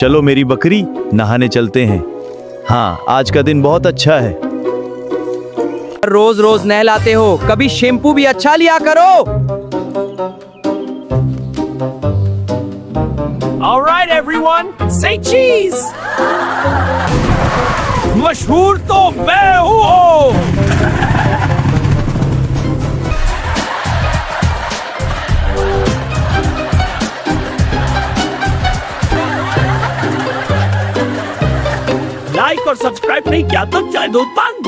चलो मेरी बकरी, नहाने चलते हैं। हाँ, आज का दिन बहुत अच्छा है। रोज रोज नहलाते हो, कभी शैम्पू भी अच्छा लिया करो। All right, everyone, say cheese. मशहूर तो मैं हूँ। लाइक और सब्सक्राइब नहीं किया तो चाय दूध पान